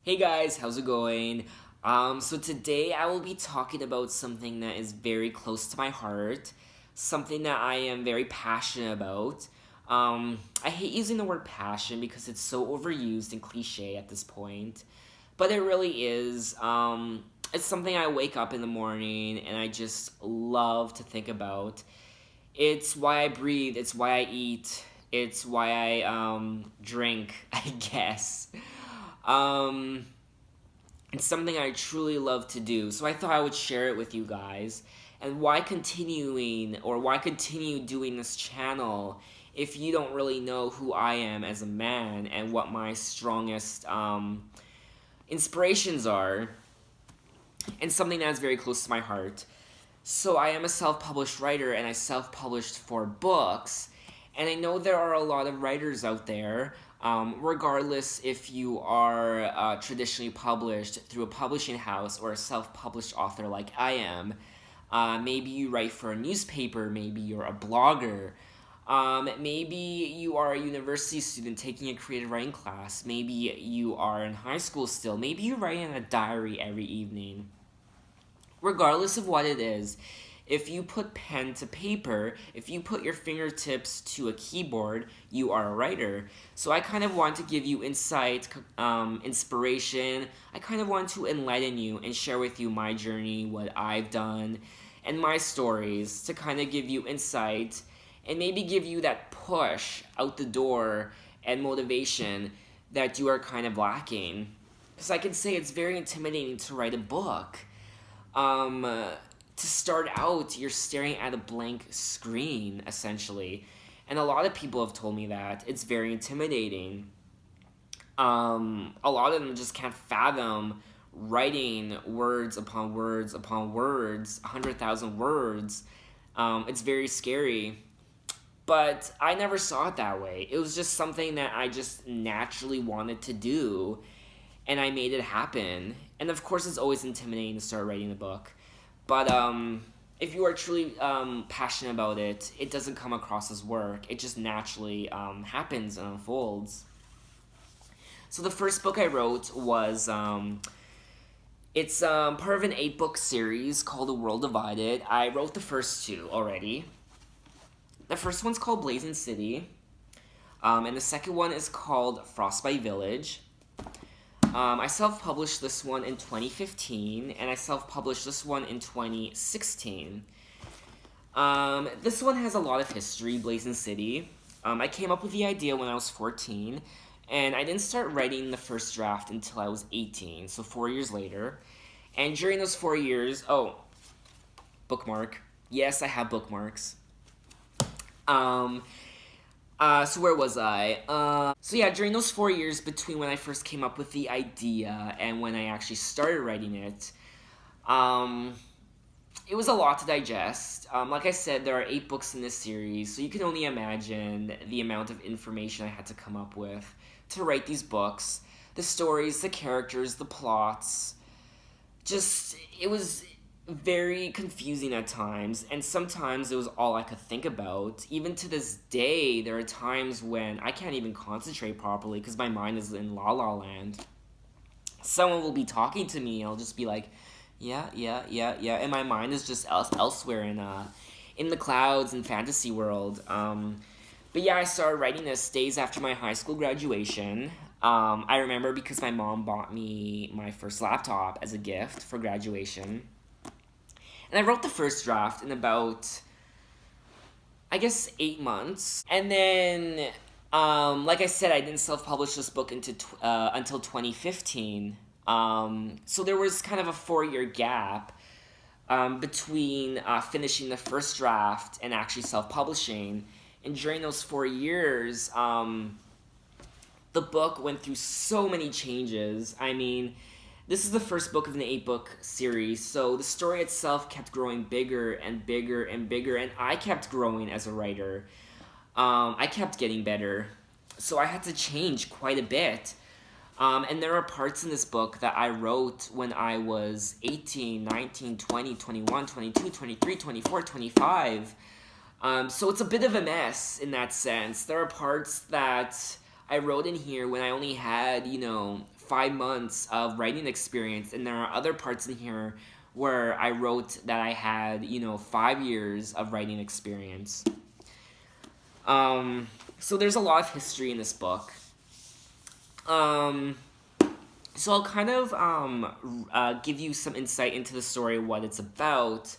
Hey guys, how's it going? So today I will be talking about something that is very close to my heart, something that I am very passionate about. I hate using the word passion because it's so overused and cliche at this point, but it really is. It's something I wake up in the morning and I just love to think about. It's why I breathe, it's why I eat, it's why I drink, I guess. Um, it's something I truly love to do, so I thought I would share it with you guys. And why continue doing this channel if you don't really know who I am as a man and what my strongest inspirations are, and something that is very close to my heart. So I am a self-published writer, and I self-published 4 books, and I know there are a lot of writers out there, regardless if you are traditionally published through a publishing house or a self-published author like I am. Maybe you write for a newspaper, maybe you're a blogger, maybe you are a university student taking a creative writing class, maybe you are in high school still, maybe you write in a diary every evening. Regardless of what it is, if you put pen to paper, if you put your fingertips to a keyboard, you are a writer. So I kind of want to give you insight, inspiration. I kind of want to enlighten you and share with you my journey, what I've done, and my stories to kind of give you insight and maybe give you that push out the door and motivation that you are kind of lacking. Because I can say it's very intimidating to write a book. To start out, you're staring at a blank screen, essentially. And a lot of people have told me that. It's very intimidating. A lot of them just can't fathom writing words upon words upon words, 100,000 words. It's very scary. But I never saw it that way. It was just something that I just naturally wanted to do, and I made it happen. And of course, it's always intimidating to start writing a book. But if you are truly passionate about it, it doesn't come across as work. It just naturally happens and unfolds. So the first book I wrote was it's part of an 8-book series called The World Divided. I wrote the first 2 already. The first one's called Blazing City, and the second one is called Frostbite Village. I self-published this one in 2015, and I self-published this one in 2016. This one has a lot of history, Blazing City. I came up with the idea when I was 14, and I didn't start writing the first draft until I was 18, so 4 years later. And during those 4 years, bookmark. Yes, I have bookmarks. So where was I? So yeah, during those 4 years between when I first came up with the idea and when I actually started writing it, it was a lot to digest. Like I said, there are 8 books in this series, so you can only imagine the amount of information I had to come up with to write these books. The stories, the characters, the plots. It was very confusing at times, and sometimes it was all I could think about. Even to this day, there are times when I can't even concentrate properly because my mind is in La La Land. Someone will be talking to me, and I'll just be like, yeah, and my mind is just elsewhere in the clouds and fantasy world. But yeah, I started writing this days after my high school graduation. I remember because my mom bought me my first laptop as a gift for graduation. And I wrote the first draft in about, I guess, 8 months. And then, like I said, I didn't self-publish this book until 2015. So there was kind of a 4-year gap between finishing the first draft and actually self-publishing. And during those 4 years, the book went through so many changes. I mean, this is the first book of an 8-book series, so the story itself kept growing bigger and bigger and bigger, and I kept growing as a writer. I kept getting better, so I had to change quite a bit. And there are parts in this book that I wrote when I was 18, 19, 20, 21, 22, 23, 24, 25. So it's a bit of a mess in that sense. There are parts that I wrote in here when I only had, 5 months of writing experience, and there are other parts in here where I wrote that I had, 5 years of writing experience. So there's a lot of history in this book. So I'll kind of give you some insight into the story, what it's about.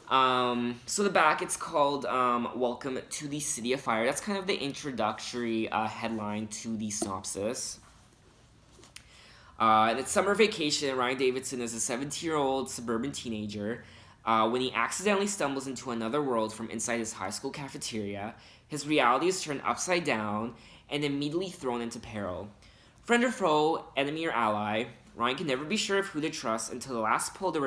So the back, it's called Welcome to the City of Fire. That's kind of the introductory headline to the synopsis. And it's summer vacation. Ryan Davidson is a 17-year-old suburban teenager. When he accidentally stumbles into another world from inside his high school cafeteria, his reality is turned upside down and immediately thrown into peril. Friend or foe, enemy or ally, Ryan can never be sure of who to trust until the last pull to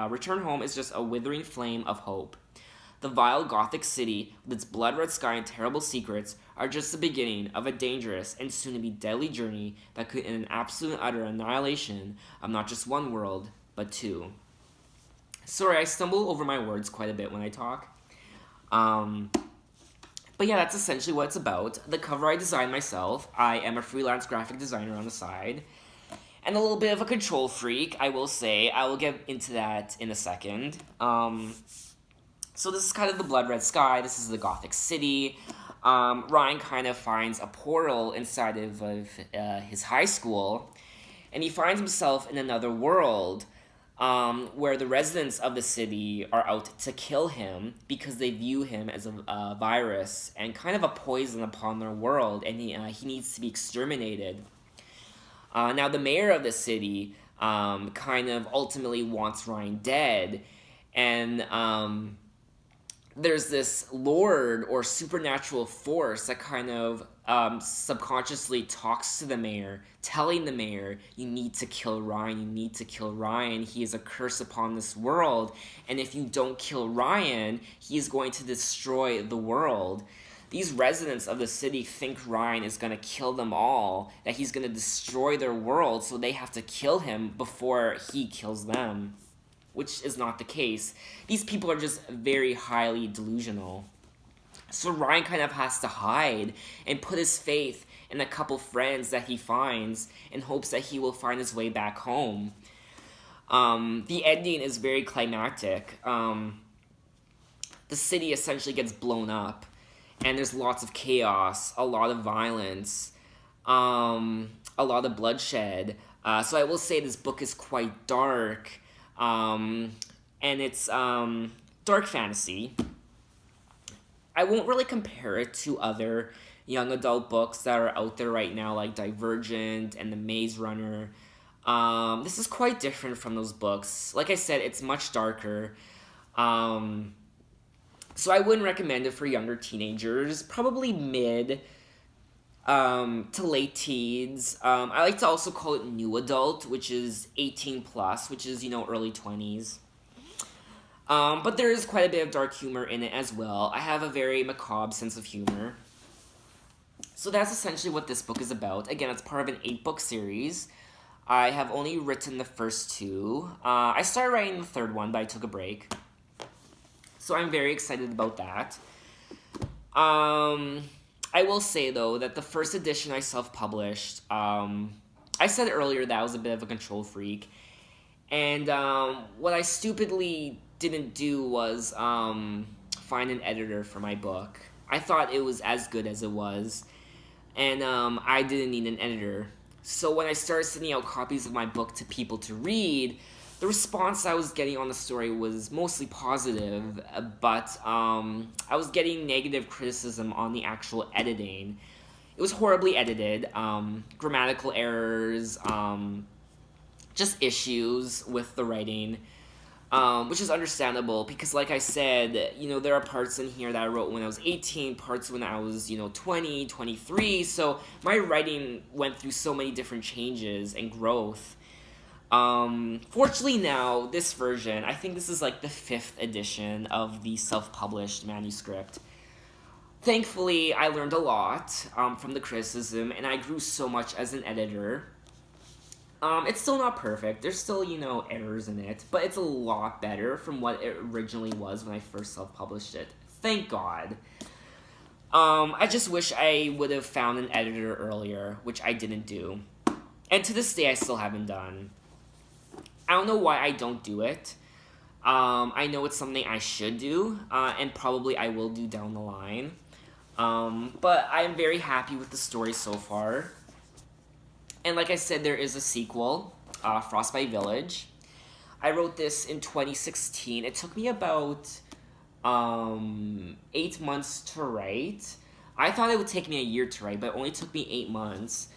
return home is just a withering flame of hope. The vile Gothic city, with its blood-red sky and terrible secrets, are just the beginning of a dangerous and soon-to-be deadly journey that could end in absolute and utter annihilation of not just one world, but two. Sorry, I stumble over my words quite a bit when I talk. But yeah, that's essentially what it's about. The cover I designed myself. I am a freelance graphic designer on the side. And a little bit of a control freak, I will say. I will get into that in a second. So this is kind of the blood red sky. This is the Gothic city. Ryan kind of finds a portal inside of his high school. And he finds himself in another world. Where the residents of the city are out to kill him because they view him as a virus and kind of a poison upon their world, and he needs to be exterminated. Now, the mayor of the city kind of ultimately wants Ryan dead, and there's this lord or supernatural force that kind of subconsciously talks to the mayor, telling the mayor, you need to kill Ryan, you need to kill Ryan, he is a curse upon this world, and if you don't kill Ryan, he is going to destroy the world. These residents of the city think Ryan is going to kill them all, that he's going to destroy their world, so they have to kill him before he kills them, which is not the case. These people are just very highly delusional. So Ryan kind of has to hide and put his faith in a couple friends that he finds in hopes that he will find his way back home. The ending is very climactic. The city essentially gets blown up, and there's lots of chaos, a lot of violence, a lot of bloodshed. So I will say this book is quite dark, and it's dark fantasy. I won't really compare it to other young adult books that are out there right now, like Divergent and The Maze Runner. This is quite different from those books. Like I said, it's much darker. So I wouldn't recommend it for younger teenagers, probably mid to late teens. I like to also call it new adult, which is 18 plus, which is, early 20s. But there is quite a bit of dark humor in it as well. I have a very macabre sense of humor. So that's essentially what this book is about. Again, it's part of an 8-book series. I have only written the first 2. I started writing the third one, but I took a break. So I'm very excited about that. I will say, though, that the first edition I self-published, I said earlier that I was a bit of a control freak. And what I stupidly didn't do was find an editor for my book. I thought it was as good as it was, and I didn't need an editor. So when I started sending out copies of my book to people to read, the response I was getting on the story was mostly positive, but I was getting negative criticism on the actual editing. It was horribly edited, grammatical errors, just issues with the writing. Which is understandable because, like I said, there are parts in here that I wrote when I was 18, parts when I was, 20, 23, so my writing went through so many different changes and growth. Fortunately now, this version, I think this is like the 5th edition of the self-published manuscript. Thankfully, I learned a lot from the criticism, and I grew so much as an editor. It's still not perfect. There's still, errors in it, but it's a lot better from what it originally was when I first self-published it. Thank God. I just wish I would have found an editor earlier, which I didn't do. And to this day, I still haven't done. I don't know why I don't do it. I know it's something I should do, and probably I will do down the line. But I am very happy with the story so far. And like I said, there is a sequel, Frostbite Village. I wrote this in 2016. It took me about 8 months to write. I thought it would take me a year to write, but it only took me 8 months.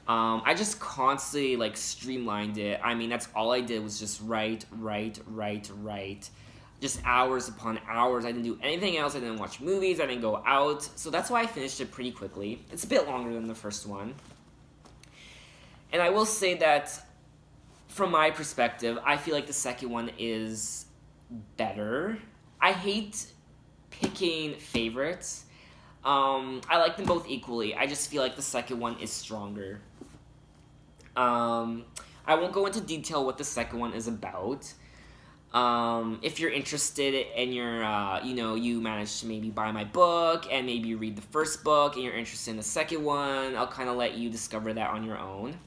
I just constantly like streamlined it. I mean, that's all I did was just write. Just hours upon hours. I didn't do anything else. I didn't watch movies. I didn't go out. So that's why I finished it pretty quickly. It's a bit longer than the first one. And I will say that from my perspective, I feel like the second one is better. I hate picking favorites. I like them both equally. I just feel like the second one is stronger. I won't go into detail what the second one is about. If you're interested and you're, you managed to maybe buy my book and maybe you read the first book and you're interested in the second one, I'll kind of let you discover that on your own.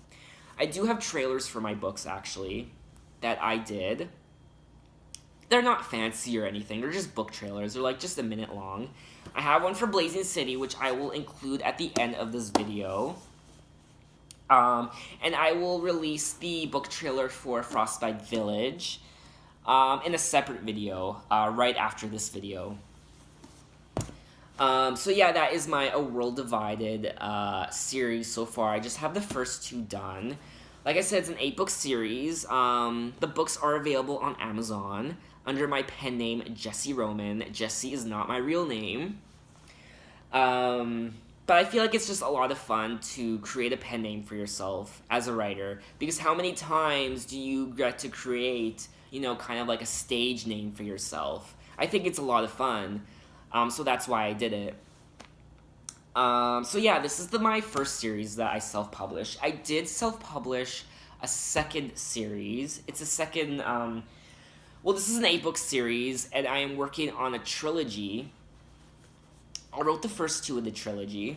I do have trailers for my books, actually, that I did. They're not fancy or anything. They're just book trailers. They're like just a minute long. I have one for Blazing City, which I will include at the end of this video. And I will release the book trailer for Frostbite Village in a separate video right after this video. So yeah, that is my A World Divided series so far. I just have the first 2 done. Like I said, it's an 8-book series. The books are available on Amazon under my pen name, Jesse Roman. Jesse is not my real name. But I feel like it's just a lot of fun to create a pen name for yourself as a writer. Because how many times do you get to create, kind of like a stage name for yourself? I think it's a lot of fun. So that's why I did it. So yeah, this is my first series that I self-published. I did self-publish a second series. It's a second, this is an 8-book series, and I am working on a trilogy. I wrote the first 2 of the trilogy.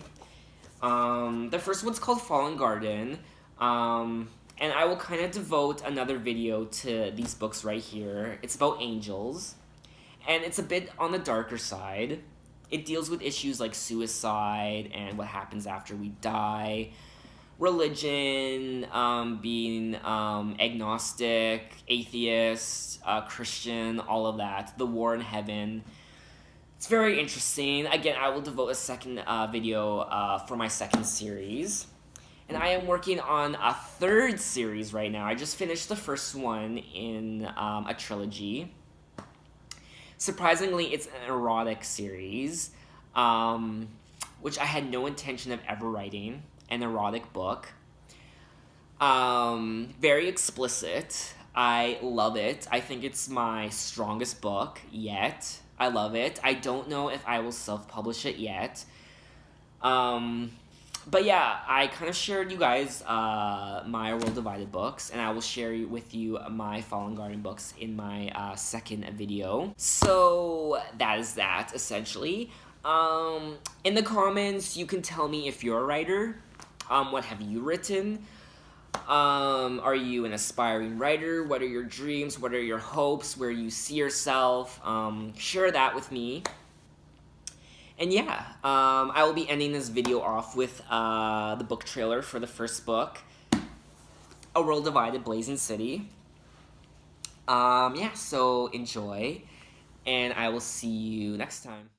The first one's called Fallen Garden, and I will kind of devote another video to these books right here. It's about angels, and it's a bit on the darker side. It deals with issues like suicide and what happens after we die, religion, being agnostic, atheist, Christian, all of that, the war in heaven. It's very interesting. Again, I will devote a second video for my second series. And I am working on a third series right now. I just finished the first one in a trilogy. Surprisingly, it's an erotic series, which I had no intention of ever writing, an erotic book. Very explicit. I love it. I think it's my strongest book yet. I love it. I don't know if I will self-publish it yet. But yeah, I kind of shared you guys my World Divided books, and I will share with you my Fallen Garden books in my second video. So that is that, essentially. In the comments, you can tell me if you're a writer. What have you written? Are you an aspiring writer? What are your dreams? What are your hopes? Where you see yourself? Share that with me. And yeah, I will be ending this video off with the book trailer for the first book, A World Divided, Blazing City. Yeah, so enjoy, and I will see you next time.